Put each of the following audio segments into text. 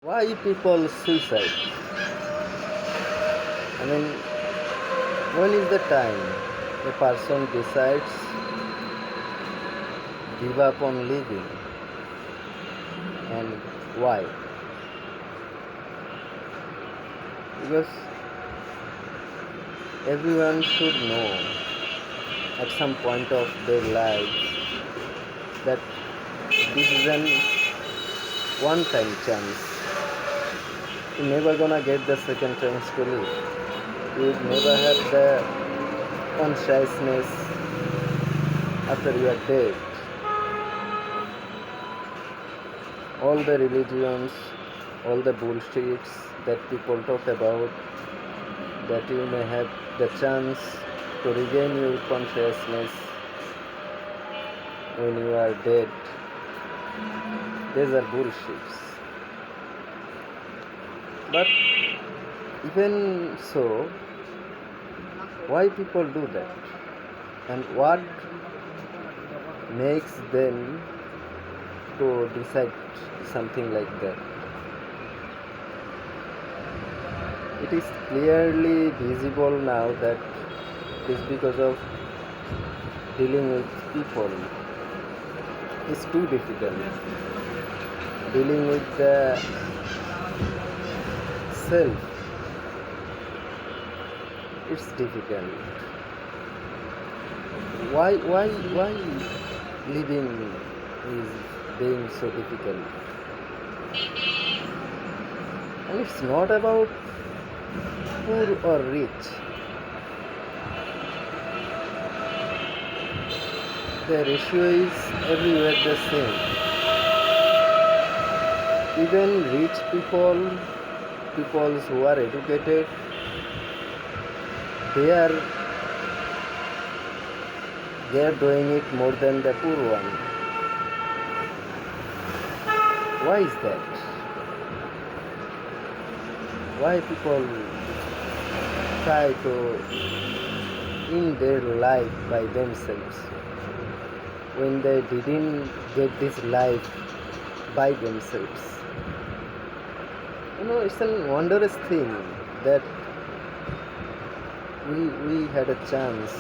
Why people suicide? I mean, when is the time a person decides give up on living, and why? Because everyone should know at some point of their lives that this is an one time chance. You're never gonna get the second chance to live. You would never have the consciousness after you are dead. All the religions, all the bullshits that people talk about, that you may have the chance to regain your consciousness when you are dead, these are bullshits. But even so, why people do that? And what makes them to decide something like that? It is clearly visible now that it is because of dealing with people. It's too difficult. Dealing with the self, it's difficult. Why living is being so difficult? And it's not about poor or rich. The ratio is everywhere the same. Even rich people who are educated, they are doing it more than the poor one. Why is that? Why people try to end their life by themselves when they didn't get this life by themselves? It's a wondrous thing that we had a chance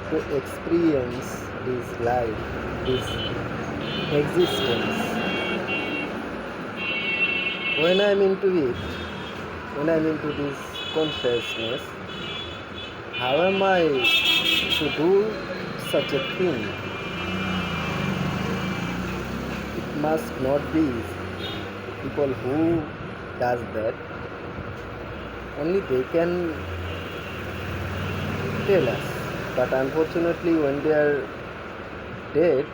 to experience this life, this existence. When I'm into it, when I'm into this consciousness, how am I to do such a thing? It must not be people who does that. Only they can tell us. But unfortunately, when they are dead,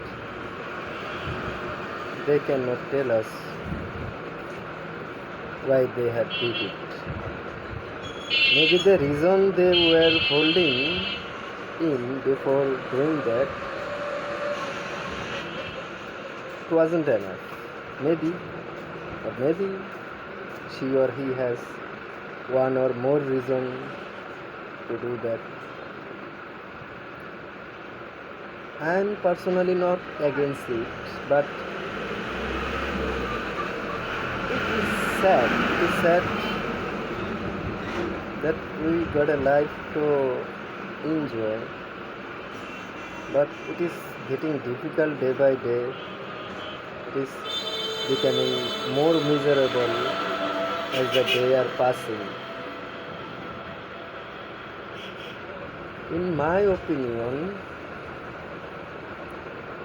they cannot tell us why they have did it. Maybe the reason they were holding in before doing that, it wasn't enough. Maybe, or maybe she or he has one or more reason to do that. I am personally not against it, but it is sad that we got a life to enjoy, but it is getting difficult day by day. It is becoming more miserable as the day are passing. In my opinion,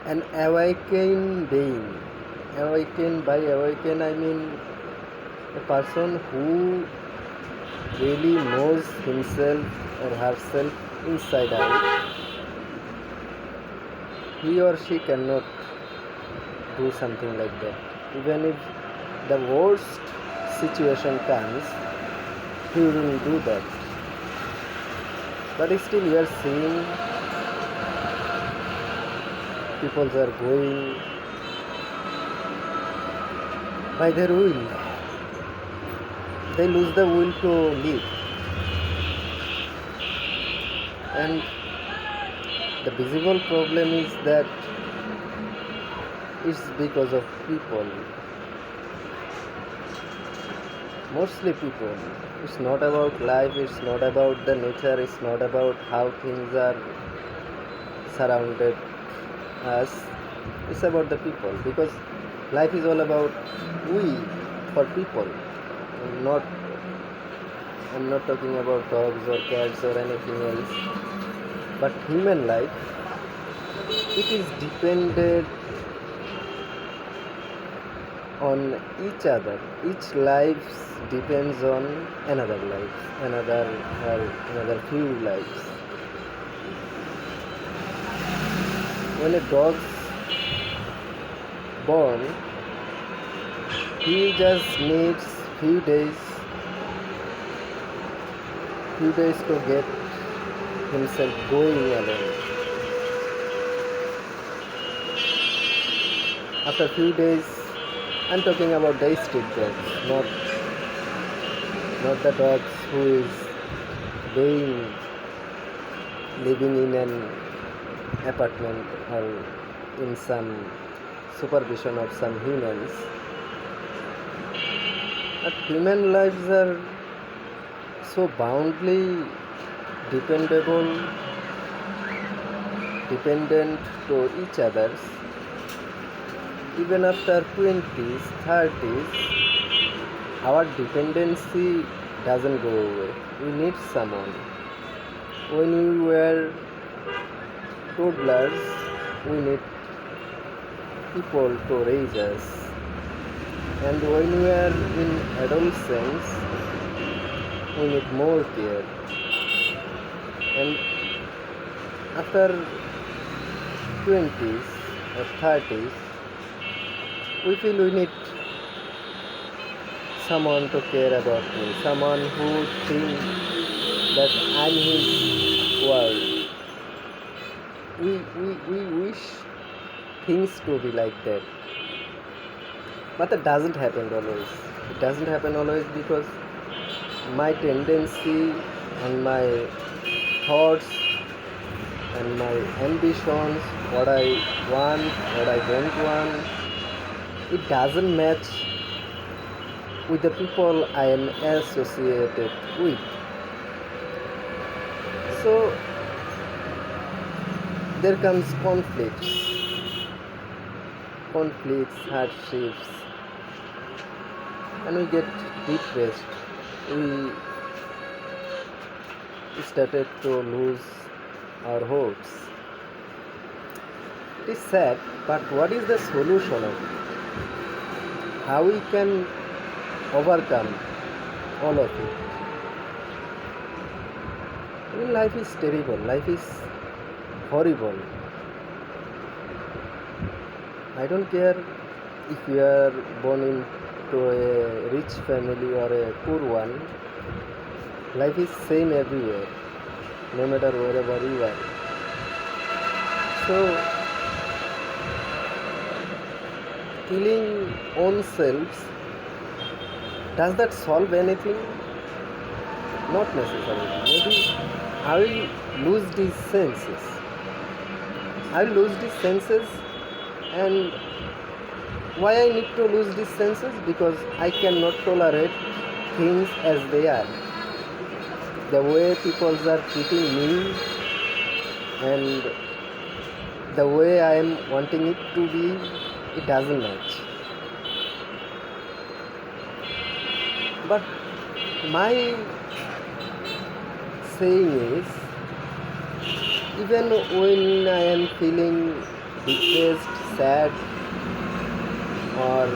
an awakened being, by awaken I mean a person who really knows himself or herself inside out, he or she cannot do something like that. Even if the worst situation comes, he will do that. But still we are seeing people are going by their will. They lose the will to live. And the visible problem is that it's because of people. mostly people. It's not about life, it's not about the nature, it's not about how things are surrounded us. It's about the people, because life is all about we for people. Not I'm not talking about dogs or cats or anything else, but human life. It is dependent on each other. Each life depends on another life, another few lives. When a dog's born, he just needs few days to get himself going alone. After few days, I'm talking about the street dogs, not the dogs who is being living in an apartment or in some supervision of some humans. But human lives are so boundly dependable, dependent to each others. Even after 20s, 30s, our dependency doesn't go away. We need someone. When we were toddlers, we need people to raise us. And when we are in adolescence, we need more care. And after 20s or 30s, we feel we need someone to care about me, someone who thinks that I'm his world. We wish things to be like that. But that doesn't happen always. It doesn't happen always because my tendency and my thoughts and my ambitions, what I want, what I don't want, it doesn't match with the people I am associated with. So there comes conflicts, hardships, and we get depressed. We started to lose our hopes. It is sad, but what is the solution of it? How we can overcome all of it? I mean, life is terrible, life is horrible. I don't care if you are born into a rich family or a poor one. Life is same everywhere, no matter wherever you are. So, killing oneself, does that solve anything? Not necessarily. Maybe I will lose these senses. I will lose these senses, and why I need to lose these senses? Because I cannot tolerate things as they are. The way people are treating me and the way I am wanting it to be, it doesn't match. But my saying is, even when I am feeling depressed, sad, or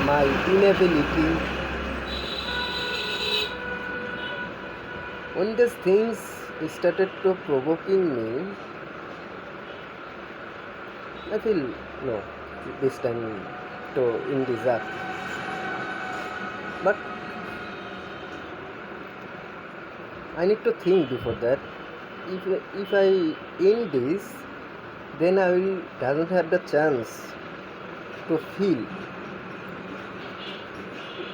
my inability, when these things started to provoking me, I feel no, this time to end this up. But I need to think before that. If I end this, then I will doesn't have the chance to feel.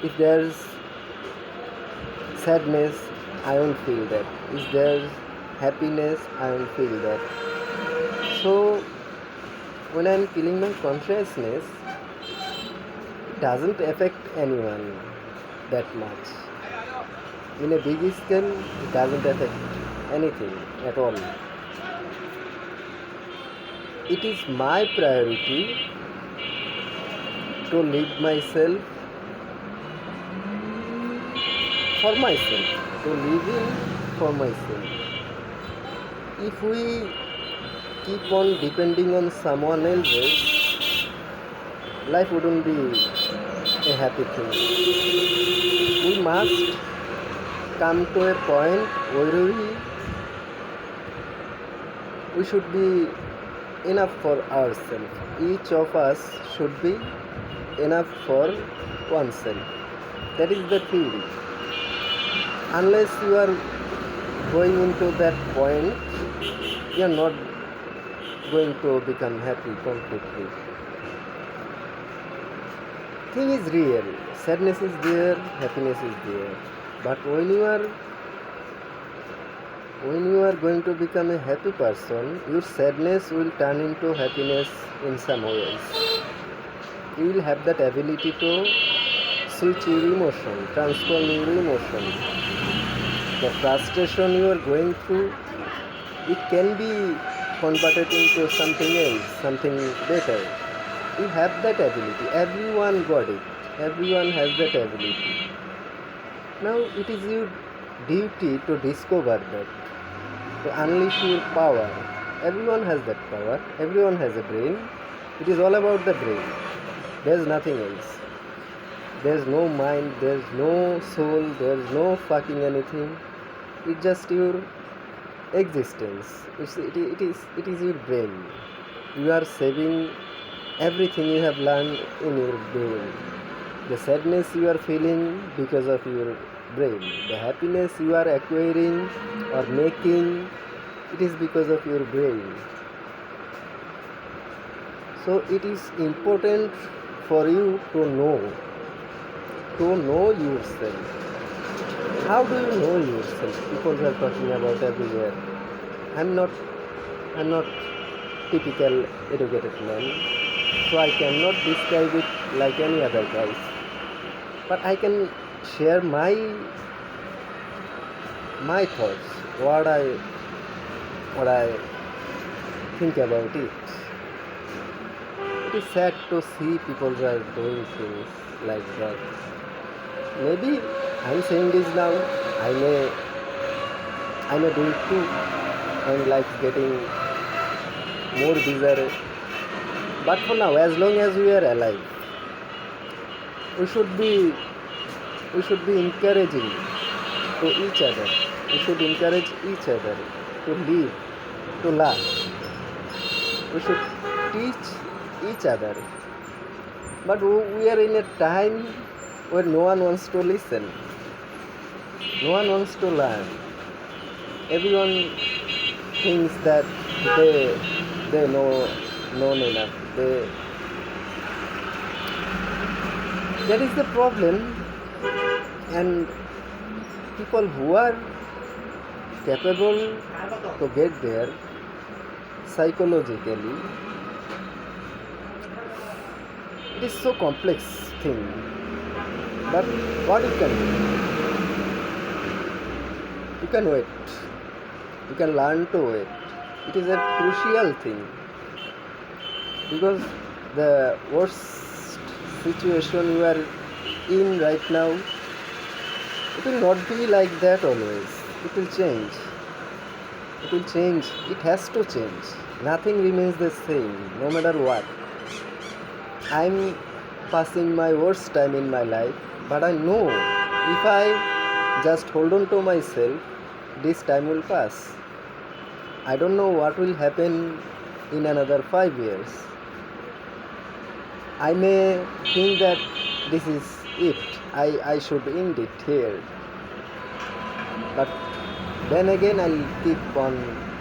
If there's sadness, I won't feel that. If there's happiness, I won't feel that. So when I'm killing my consciousness, doesn't affect anyone that much. In a big scale, it doesn't affect anything at all. It is my priority to live myself for myself, to live in for myself. If we keep on depending on someone else's, life wouldn't be a happy thing. We must come to a point where we should be enough for ourselves. Each of us should be enough for oneself. That is the theory. Unless you are going into that point, you are not going to become happy completely. Thing is real. Sadness is there, happiness is there. But when you are going to become a happy person, your sadness will turn into happiness in some ways. You will have that ability to switch your emotion, transform your emotion. The frustration you are going through, it can be converted into something else, something better. You have that ability. Everyone got it. Everyone has that ability. Now it is your duty to discover that, to unleash your power. Everyone has that power. Everyone has a brain. It is all about the brain. There is nothing else. There is no mind. There is no soul. There is no fucking anything. It's just your existence. It is your brain. You are saving everything you have learned in your brain. The sadness you are feeling because of your brain. The happiness you are acquiring or making, it is because of your brain. So it is important for you to know yourself. How do you know yourself? People are talking about everywhere. I'm not typical educated man, so I cannot describe it like any other guys. But I can share my thoughts, what I think about it. It is sad to see people are doing things like that. Maybe I'm saying this now, I may do it too, and like getting more bizarre. But for now, as long as we are alive, we should be encouraging to each other. We should encourage each other to live, to laugh. We should teach each other. But we are in a time where no one wants to listen. No one wants to learn. Everyone thinks that they know enough. That is the problem, and people who are capable to get there psychologically, it is so complex thing. But what you can do? You can wait. You can learn to wait. It is a crucial thing, because the worst situation you are in right now, it will not be like that always. It will change. It will change. It has to change. Nothing remains the same, no matter what. I'm passing my worst time in my life, but I know if I just hold on to myself, this time will pass. I don't know what will happen in another 5 years. I may think that this is it. I should end it here. But then again, I'll keep on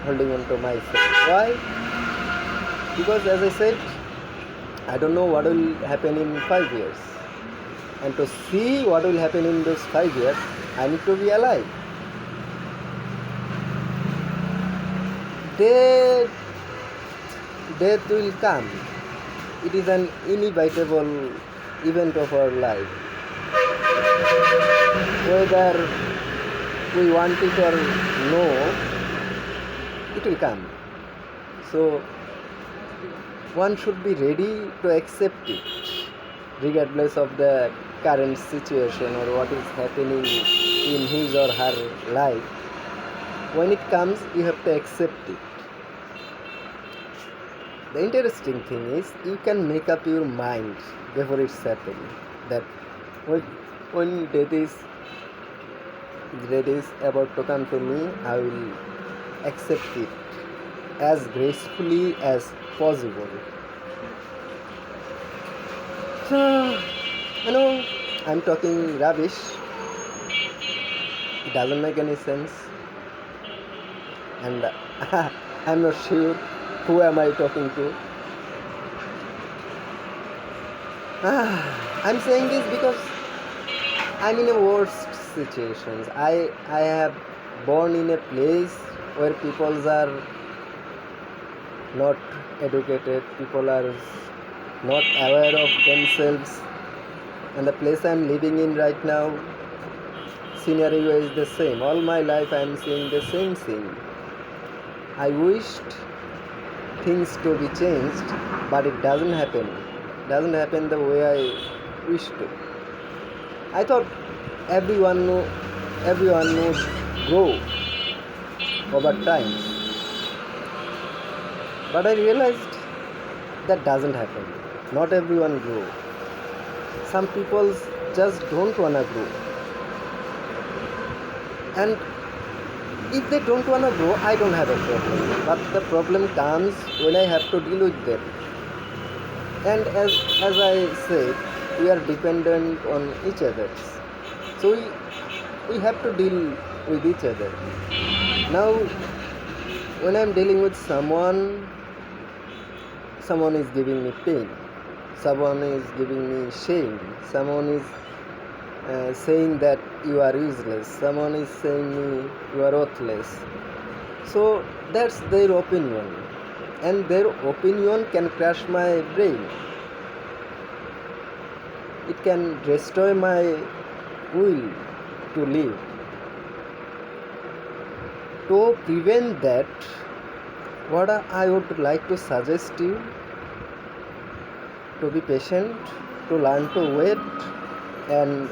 holding on to myself. Why? Because as I said, I don't know what will happen in 5 years. And to see what will happen in those 5 years, I need to be alive. Death will come. It is an inevitable event of our life, whether we want it or no, it will come. So one should be ready to accept it, regardless of the current situation or what is happening in his or her life. When it comes, you have to accept it. The interesting thing is, you can make up your mind before it's happening that when death is about to come to me, I will accept it as gracefully as possible. So, I'm talking rubbish. It doesn't make any sense. And I'm not sure who am I talking to. I'm saying this because I'm in a worst situations. I have born in a place where people are not educated, people are not aware of themselves, and the place I'm living in right now, scenario is the same. All my life I'm seeing the same thing. I wished things to be changed, but it doesn't happen. It doesn't happen the way I wish to. I thought everyone would grow over time, but I realized that doesn't happen. Not everyone grow. Some people just don't wanna grow, and if they don't wanna grow, I don't have a problem. But the problem comes when I have to deal with them. And as I said, we are dependent on each other. So we have to deal with each other. Now, when I'm dealing with someone is giving me pain, someone is giving me shame, someone is saying that you are useless, someone is saying me you are worthless. So that's their opinion, and their opinion can crush my brain. It can destroy my will to live. To prevent that, what I would like to suggest you, to be patient, to learn to wait and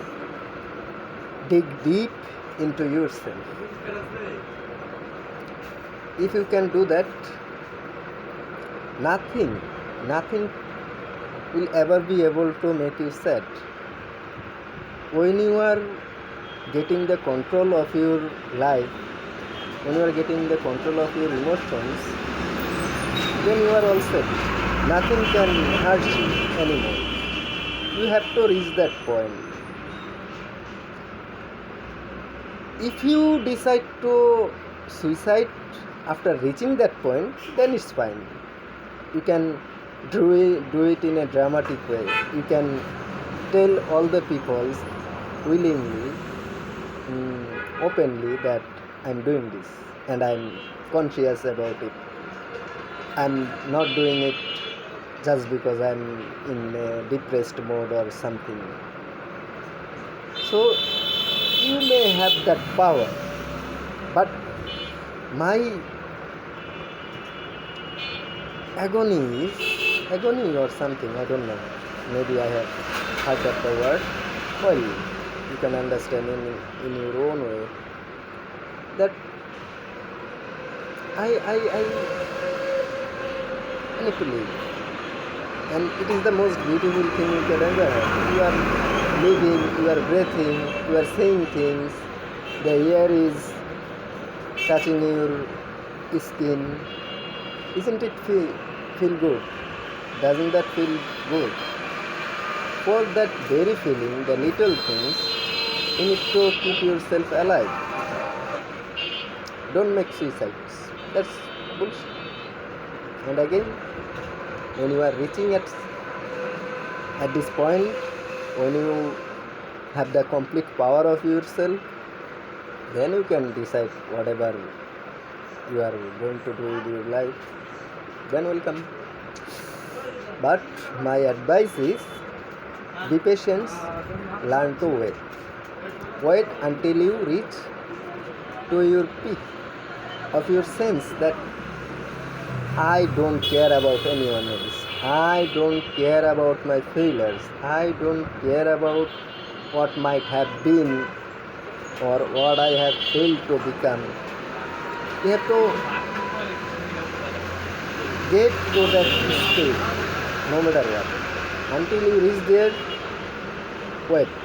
dig deep into yourself. If you can do that, nothing will ever be able to make you sad. When you are getting the control of your life, when you are getting the control of your emotions, then you are all set. Nothing can hurt you anymore. You have to reach that point. If you decide to suicide after reaching that point, then it's fine. You can do it in a dramatic way. You can tell all the people willingly, openly, that I'm doing this and I'm conscious about it. I'm not doing it just because I'm in a depressed mode or something. So you may have that power, but my agony or something, I don't know, maybe I have heard of the word. Well, you can understand in your own way that I need to live, and it is the most beautiful thing you can ever have. You are living, you are breathing, you are saying things, the air is touching your skin. Isn't it feel good? Doesn't that feel good? For that very feeling, the little things, you need to keep yourself alive. Don't make suicides. That's bullshit. And again, when you are reaching at this point, when you have the complete power of yourself, then you can decide whatever you are going to do with your life. Then welcome. But my advice is, Be patient, learn to wait. Wait until you reach to your peak of your sense that I don't care about anyone else. I don't care about my failures. I don't care about what might have been or what I have failed to become. You have to get to that state no matter what. Until you reach there, wait.